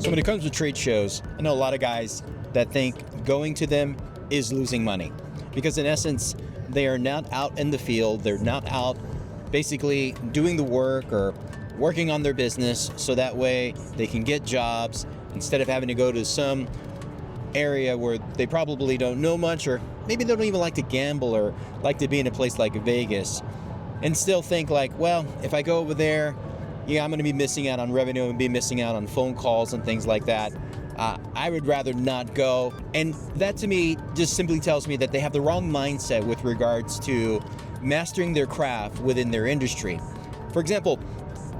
So when it comes to trade shows, I know a lot of guys that think going to them is losing money, because in essence, they are not out in the field. They're not out basically doing the work or working on their business, so that way they can get jobs instead of having to go to some area where they probably don't know much, or maybe they don't even like to gamble or like to be in a place like Vegas, and still think like, well, if I go over there, yeah, I'm going to be missing out on revenue and be missing out on phone calls and things like that. I would rather not go. And that to me just simply tells me that they have the wrong mindset with regards to mastering their craft within their industry. For example,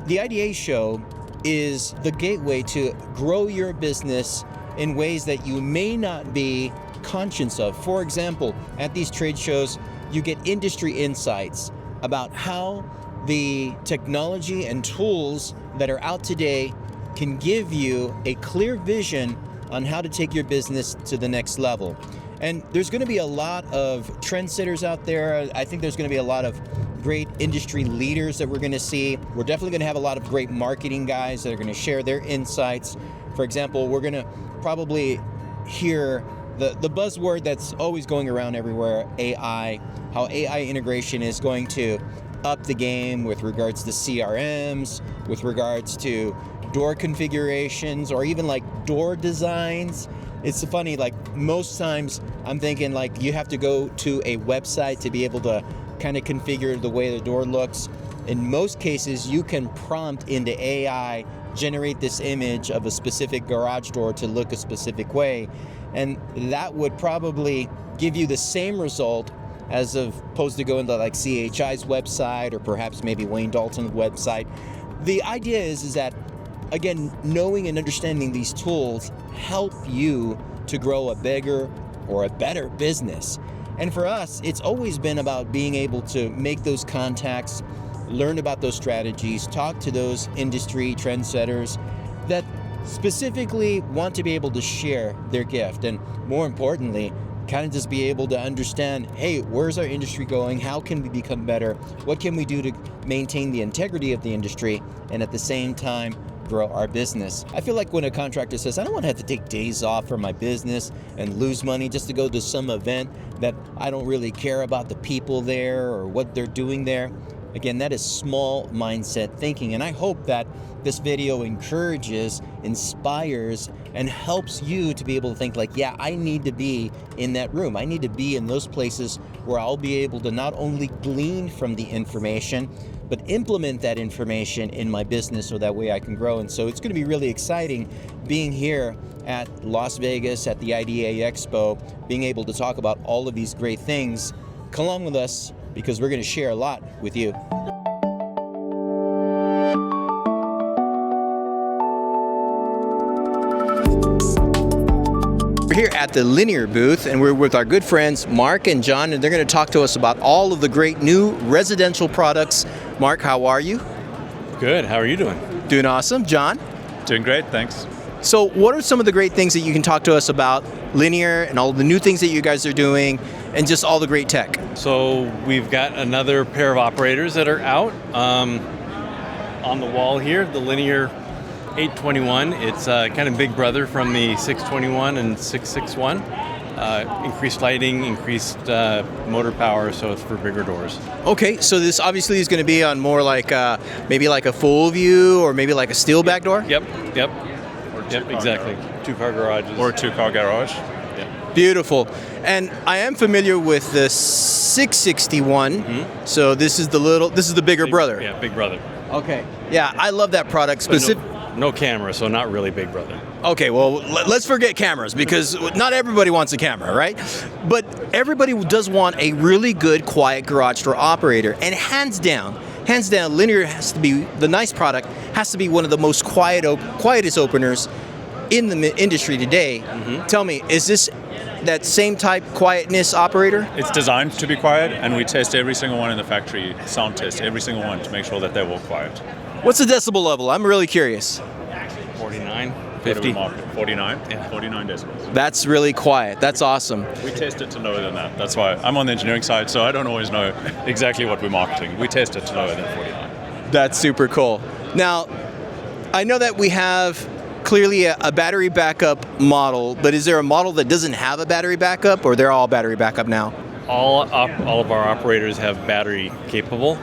the IDA show is the gateway to grow your business in ways that you may not be conscious of. For example, at these trade shows, you get industry insights about how the technology and tools that are out today can give you a clear vision on how to take your business to the next level. And there's going to be a lot of trendsetters out there. I think there's going to be a lot of great industry leaders that we're going to see. We're definitely going to have a lot of great marketing guys that are going to share their insights. For example, we're going to probably hear the buzzword that's always going around everywhere, AI, how AI integration is going to up the game with regards to CRMs, with regards to door configurations, or even like door designs. It's funny, like most times I'm thinking like you have to go to a website to be able to kind of configure the way the door looks. In most cases, you can prompt into AI, generate this image of a specific garage door to look a specific way, and that would probably give you the same result as opposed to going to like CHI's website or perhaps maybe Wayne Dalton's website. The idea is that, again, knowing and understanding these tools help you to grow a bigger or a better business. And for us, it's always been about being able to make those contacts, learn about those strategies, talk to those industry trendsetters that specifically want to be able to share their gift, and more importantly, kind of just be able to understand, hey, where's our industry going? How can we become better? What can we do to maintain the integrity of the industry and at the same time grow our business? I feel like when a contractor says, I don't want to have to take days off from my business and lose money just to go to some event that I don't really care about the people there or what they're doing there. Again, that is small mindset thinking, and I hope that this video encourages, inspires, and helps you to be able to think like, yeah, I need to be in that room. I need to be in those places where I'll be able to not only glean from the information, but implement that information in my business so that way I can grow. And so it's going to be really exciting being here at Las Vegas at the IDA Expo, being able to talk about all of these great things. Come along with us, because we're going to share a lot with you. We're here at the Linear booth, and we're with our good friends Mark and John, and they're going to talk to us about all of the great new residential products. Mark, how are you? Good. How are you doing? Doing awesome. John? Doing great, thanks. So what are some of the great things that you can talk to us about Linear and all the new things that you guys are doing and just all the great tech? So we've got another pair of operators that are out on the wall here, the Linear 821. It's kind of big brother from the 621 and 661. Increased lighting, increased motor power, so it's for bigger doors. Okay, so this obviously is going to be on more like maybe like a full view or maybe like a steel back door? Yep. Yep, exactly. Two-car garages. Or a two-car garage. Yep. Beautiful. And I am familiar with the 661. Mm-hmm. So this is the bigger brother. Yeah, big brother. Okay. Yeah, I love that product. No camera, so not really big brother. Okay, well, let's forget cameras, because not everybody wants a camera, right? But everybody does want a really good, quiet garage door operator. And hands down, Linear has to be, the nice product, has to be one of the most quietest openers in the industry today. Mm-hmm. Tell me, is this that same type quietness operator? It's designed to be quiet, and we test every single one in the factory, sound test every single one to make sure that they're all quiet. What's the decibel level? I'm really curious. 49, 50. 49? Yeah. 49 decibels. That's really quiet. That's awesome. We test it to lower than that. That's why I'm on the engineering side, so I don't always know exactly what we're marketing. We test it to lower than 49. That's super cool. Now, I know that we have clearly a battery backup model, but is there a model that doesn't have a battery backup, or they're all battery backup now? All of our operators have battery capable,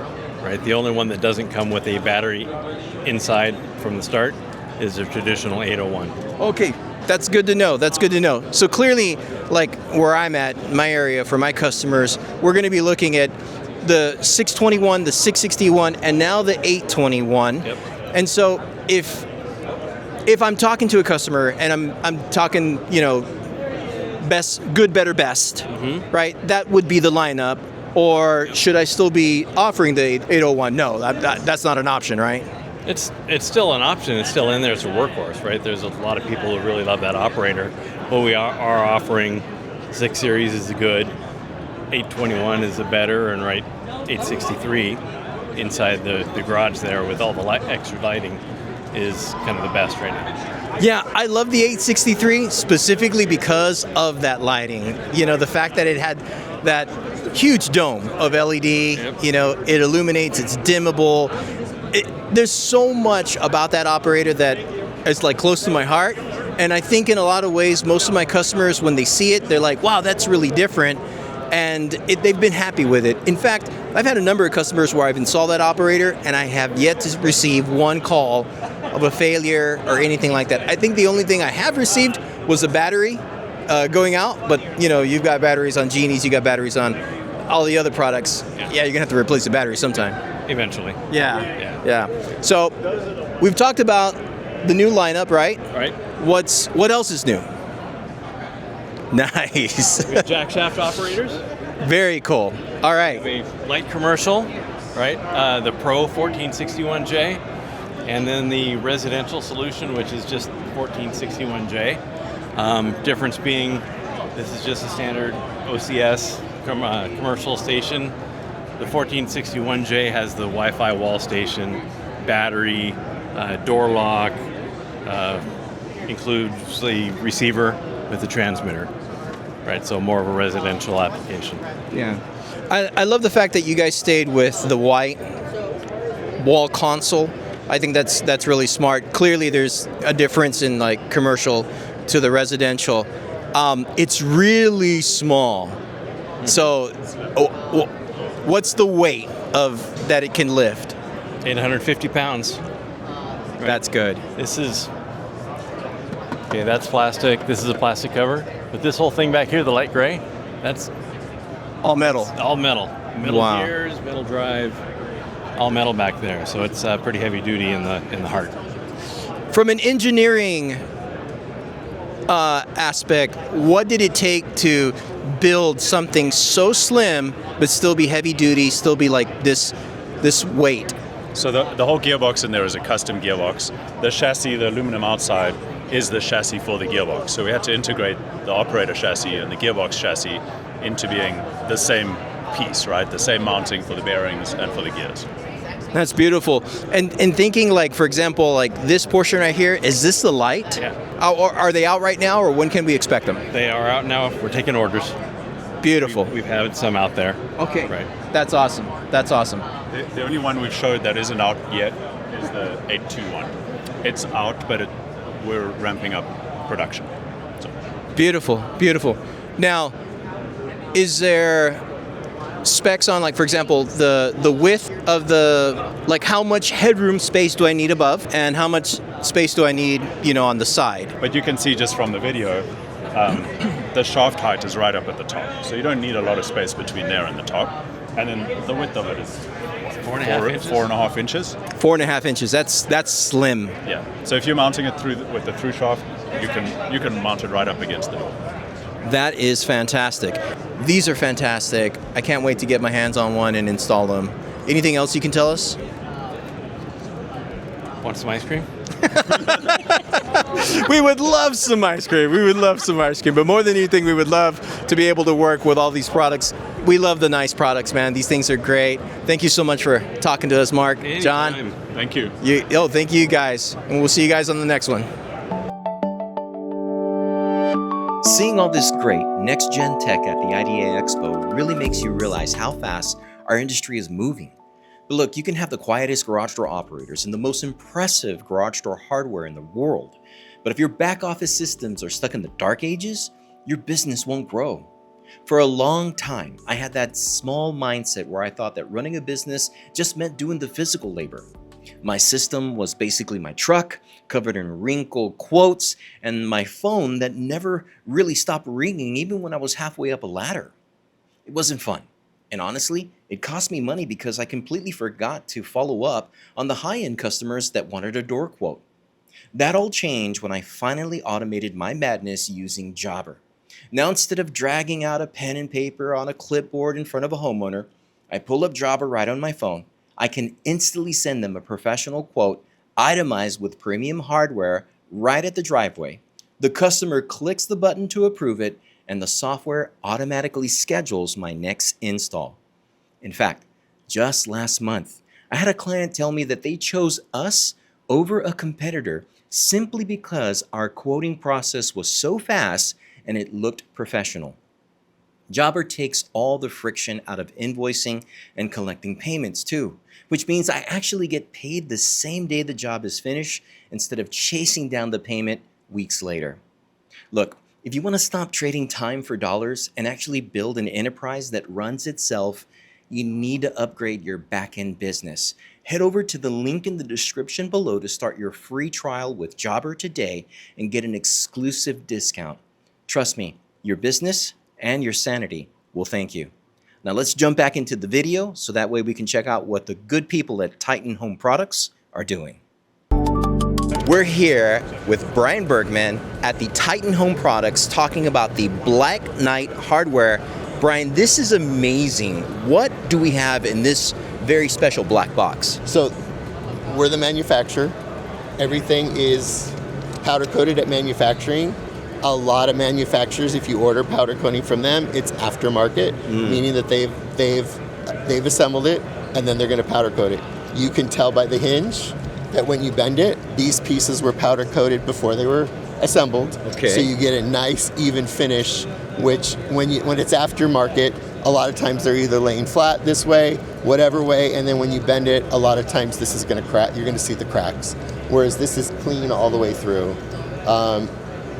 right? The only one that doesn't come with a battery inside from the start is a traditional 801. Okay, that's good to know. That's good to know. So clearly, like where I'm at, my area for my customers, we're going to be looking at the 621, the 661, and now the 821. Yep. And so if I'm talking to a customer and I'm talking, best, good, better, best, right? That would be the lineup. Or should I still be offering the 801? No, that's not an option, right? It's still an option. It's still in there. It's a workhorse, right? There's a lot of people who really love that operator. But we are offering 6 Series is a good, 821 is a better, and 863 inside the garage there with all the extra lighting is kind of the best right now. Yeah, I love the 863 specifically because of that lighting. The fact that it had that huge dome of LED, Yep. It illuminates, it's dimmable. There's so much about that operator that is like close to my heart. And I think in a lot of ways, most of my customers, when they see it, they're like, wow, that's really different. And they've been happy with it. In fact, I've had a number of customers where I've installed that operator and I have yet to receive one call of a failure or anything like that. I think the only thing I have received was a battery going out, but you've got batteries on Genies, you got batteries on all the other products. Yeah, you're gonna have to replace the battery sometime. Eventually. Yeah. So we've talked about the new lineup, right? Right. What else is new? Nice. We have Jackshaft operators. Very cool. All right. We have a light commercial, right? The Pro 1461J, and then the residential solution, which is just 1461J. Difference being, this is just a standard OCS commercial station. The 1461J has the Wi-Fi wall station, battery, door lock, includes the receiver with the transmitter, right? So more of a residential application. Yeah. I love the fact that you guys stayed with the white wall console. I think that's really smart. Clearly there's a difference in like commercial to the residential. It's really small. So what's the weight of that it can lift? 850 pounds. Right. That's good. This is, okay, that's plastic. This is a plastic cover. But this whole thing back here, the light gray, that's All metal. all metal. Metal Wow. gears, metal drive, all metal back there. So it's pretty heavy duty in the heart. From an engineering aspect, what did it take to build something so slim but still be heavy duty, still be like this weight? So the whole gearbox in there is a custom gearbox. The chassis, the aluminum outside, is the chassis for the gearbox. So we had to integrate the operator chassis and the gearbox chassis into being the same piece, right? The same mounting for the bearings and for the gears. That's beautiful. And thinking like, for example, like this portion right here, is this the light? Yeah. Or are they out right now, or when can we expect them? They are out now. We're taking orders. Beautiful. We've had some out there. Okay. Right. That's awesome. That's awesome. The only one we've showed that isn't out yet is the 821. It's out, but we're ramping up production. So. Beautiful. Beautiful. Now, is there specs on, like, for example, the width of the, like, how much headroom space do I need above and how much space do I need, on the side? But you can see just from the video, the shaft height is right up at the top. So you don't need a lot of space between there and the top. And then the width of it is 4.5 inches. 4.5 inches. 4.5 inches. That's slim. Yeah. So if you're mounting it with the through shaft, you can mount it right up against the door. That is fantastic. These are fantastic. I can't wait to get my hands on one and install them. Anything else you can tell us? Want some ice cream? We would love some ice cream. We would love some ice cream. But more than anything, we would love to be able to work with all these products. We love the nice products, man. These things are great. Thank you so much for talking to us, Mark. Anytime. John. Thank you. Thank you guys. And we'll see you guys on the next one. Seeing all this great next-gen tech at the IDA Expo really makes you realize how fast our industry is moving. But look, you can have the quietest garage door operators and the most impressive garage door hardware in the world. But if your back office systems are stuck in the dark ages, your business won't grow. For a long time, I had that small mindset where I thought that running a business just meant doing the physical labor. My system was basically my truck, covered in wrinkled quotes, and my phone that never really stopped ringing even when I was halfway up a ladder. It wasn't fun. And honestly, it cost me money because I completely forgot to follow up on the high-end customers that wanted a door quote. That all changed when I finally automated my madness using Jobber. Now, instead of dragging out a pen and paper on a clipboard in front of a homeowner, I pull up Jobber right on my phone. I can instantly send them a professional quote, itemized with premium hardware, right at the driveway. The customer clicks the button to approve it, and the software automatically schedules my next install. In fact, just last month, I had a client tell me that they chose us over a competitor simply because our quoting process was so fast and it looked professional. Jobber takes all the friction out of invoicing and collecting payments too, which means I actually get paid the same day the job is finished instead of chasing down the payment weeks later. Look, if you want to stop trading time for dollars and actually build an enterprise that runs itself, you need to upgrade your back-end business. Head over to the link in the description below to start your free trial with Jobber today and get an exclusive discount. Trust me, your business and your sanity will thank you. Now let's jump back into the video so that way we can check out what the good people at Titan Home Products are doing. We're here with Brian Bergman at the Titan Home Products talking about the Black Knight hardware. Brian, this is amazing. What do we have in this very special black box? So we're the manufacturer. Everything is powder coated at manufacturing. A lot of manufacturers, if you order powder coating from them, it's aftermarket, meaning that they've assembled it and then they're going to powder coat it. You can tell by the hinge that when you bend it, these pieces were powder coated before they were assembled. Okay. So you get a nice even finish, which when it's aftermarket, a lot of times they're either laying flat this way, whatever way, and then when you bend it, a lot of times this is going to crack. You're going to see the cracks, whereas this is clean all the way through.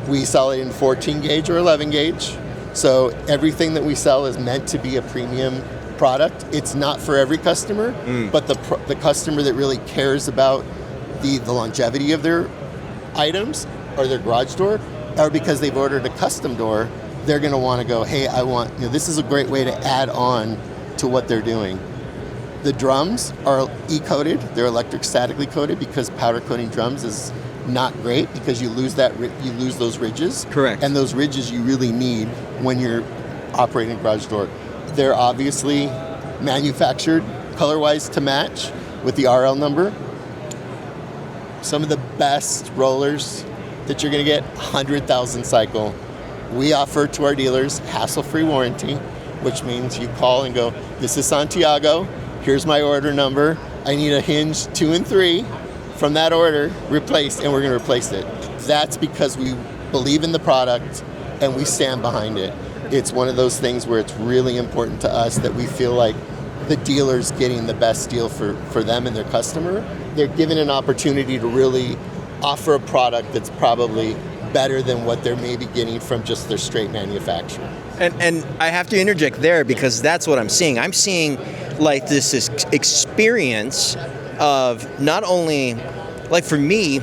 We sell it in 14 gauge or 11 gauge. So everything that we sell is meant to be a premium product. It's not for every customer, but the customer that really cares about the longevity of their items or their garage door, or because they've ordered a custom door, they're going to want to go, hey, I want, this is a great way to add on to what they're doing. The drums are e-coated. They're electric statically coated because powder coating drums is not great because you lose those ridges. Correct. And those ridges you really need when you're operating a garage door. They're obviously manufactured color-wise to match with the RL number. Some of the best rollers that you're going to get, 100,000 cycle. We offer to our dealers hassle-free warranty, which means you call and go, this is Santiago, here's my order number, I need a hinge 2 and 3 from that order replaced, and we're going to replace it. That's because we believe in the product and we stand behind it. It's one of those things where it's really important to us that we feel like the dealer's getting the best deal for them and their customer. They're given an opportunity to really offer a product that's probably better than what they're maybe getting from just their straight manufacturer. And I have to interject there because that's what I'm seeing. I'm seeing like this experience of not only, like for me,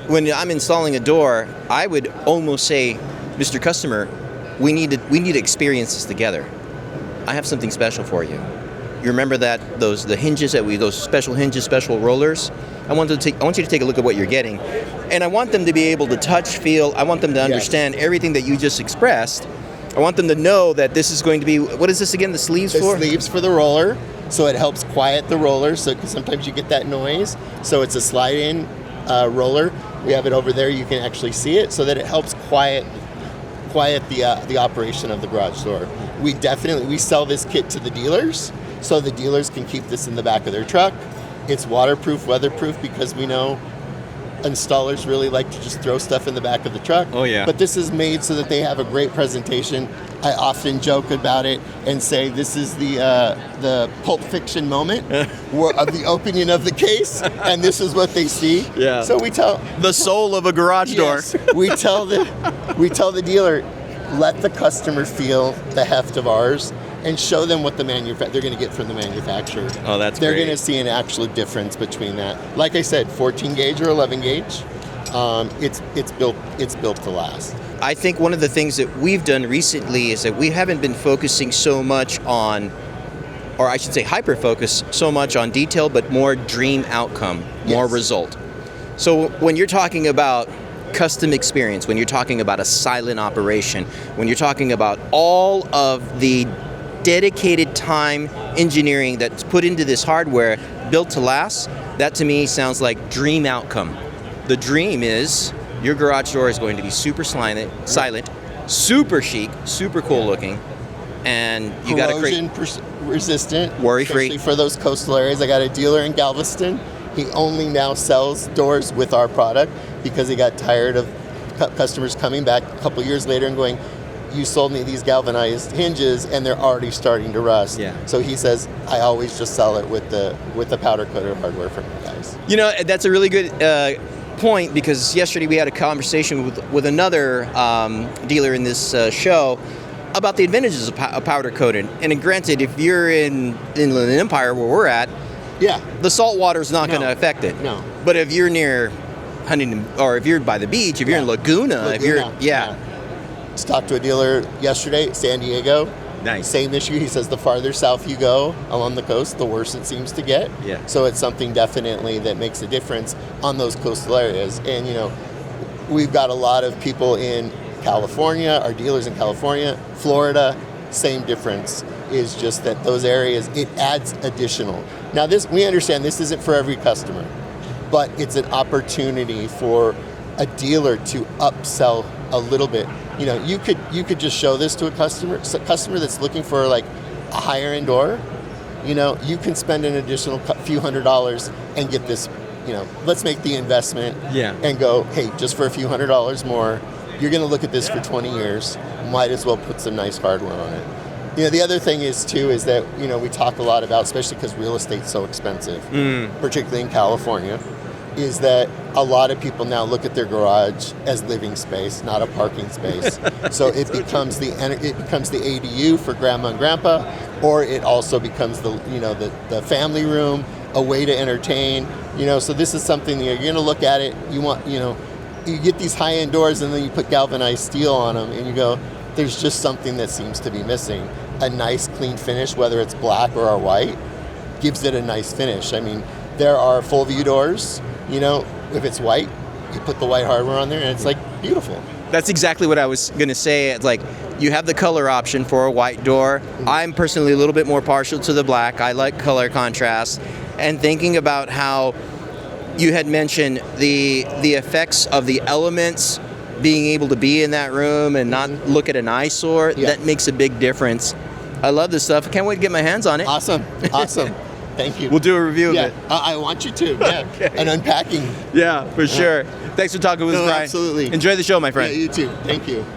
when I'm installing a door, I would almost say, Mr. Customer, we need to experience this together. I have something special for you. You remember that those special hinges, special rollers? I want you to take a look at what you're getting. And I want them to be able to touch, feel, I want them to understand everything that you just expressed. I want them to know that this is going to be, what is this again, the sleeves for? The sleeves for the roller, so it helps quiet the roller, so because sometimes you get that noise. So it's a slide-in roller. We have it over there, you can actually see it, so that it helps quiet the operation of the garage door. We sell this kit to the dealers, so the dealers can keep this in the back of their truck. It's waterproof, weatherproof, because we know installers really like to just throw stuff in the back of the truck. Oh, yeah. But this is made so that they have a great presentation. I often joke about it and say this is the Pulp Fiction moment of the opening of the case, and this is what they see. Yeah. So we tell The soul of a garage door. yes, we tell the dealer, let the customer feel the heft of ours, and show them what they're going to get from the manufacturer. Oh, that's They're great. going to see an actual difference between that. Like I said, 14 gauge or 11 gauge, it's built to last. I think one of the things that we've done recently is that we haven't been focusing so much on, or I should say hyper-focus so much on detail, but more dream outcome, more Yes. result. So when you're talking about custom experience, when you're talking about a silent operation, when you're talking about all of the dedicated time engineering that's put into this hardware built to last, that to me sounds like dream outcome. The dream is your garage door is going to be super silent, super chic, super cool looking, and you got to create resistant, Worry-free. especially for those coastal areas. I got a dealer in Galveston. He only now sells doors with our product because he got tired of customers coming back a couple years later and going, you sold me these galvanized hinges and they're already starting to rust. Yeah. So he says, I always just sell it with the powder coated hardware from you guys. You know, that's a really good point, because yesterday we had a conversation with another dealer in this show about the advantages of powder coated. And granted, if you're in Inland Empire where we're at, Yeah. the salt water is not No. going to affect it. No. But if you're near Huntington, or if you're by the beach, if you're in Laguna, if you're Just talked to a dealer yesterday, San Diego. Nice. Same issue. He says the farther south you go along the coast, the worse it seems to get. Yeah. So it's something definitely that makes a difference on those coastal areas. And we've got a lot of people in California, our dealers in California, Florida. Same difference is just that those areas, it adds additional. Now we understand this isn't for every customer, but it's an opportunity for a dealer to upsell a little bit. You could just show this to a customer that's looking for like a higher end door. You can spend an additional few $100s and get this. Let's make the investment. Yeah. And go, hey, just for a few $100s more, you're going to look at this for 20 years. Might as well put some nice hardware on it. The other thing is that we talk a lot about, especially because real estate's so expensive, particularly in California, is that a lot of people now look at their garage as living space, not a parking space. So it becomes the ADU for grandma and grandpa, or it also becomes the family room, a way to entertain. So this is something you're going to look at it. You get these high-end doors and then you put galvanized steel on them and you go, there's just something that seems to be missing. A nice clean finish, whether it's black or white, gives it a nice finish. I mean, there are full view doors, if it's white, you put the white hardware on there and it's like beautiful. That's exactly what I was going to say. It's like you have the color option for a white door. I'm personally a little bit more partial to the black. I like color contrast. And thinking about how you had mentioned the effects of the elements being able to be in that room and not look at an eyesore, that makes a big difference. I love this stuff. I can't wait to get my hands on it. Awesome. Thank you. We'll do a review of it. I want you to. Yeah. Okay. And unpacking. Yeah, for sure. Thanks for talking with us, Brian. Absolutely. Enjoy the show, my friend. Yeah, you too. Thank you.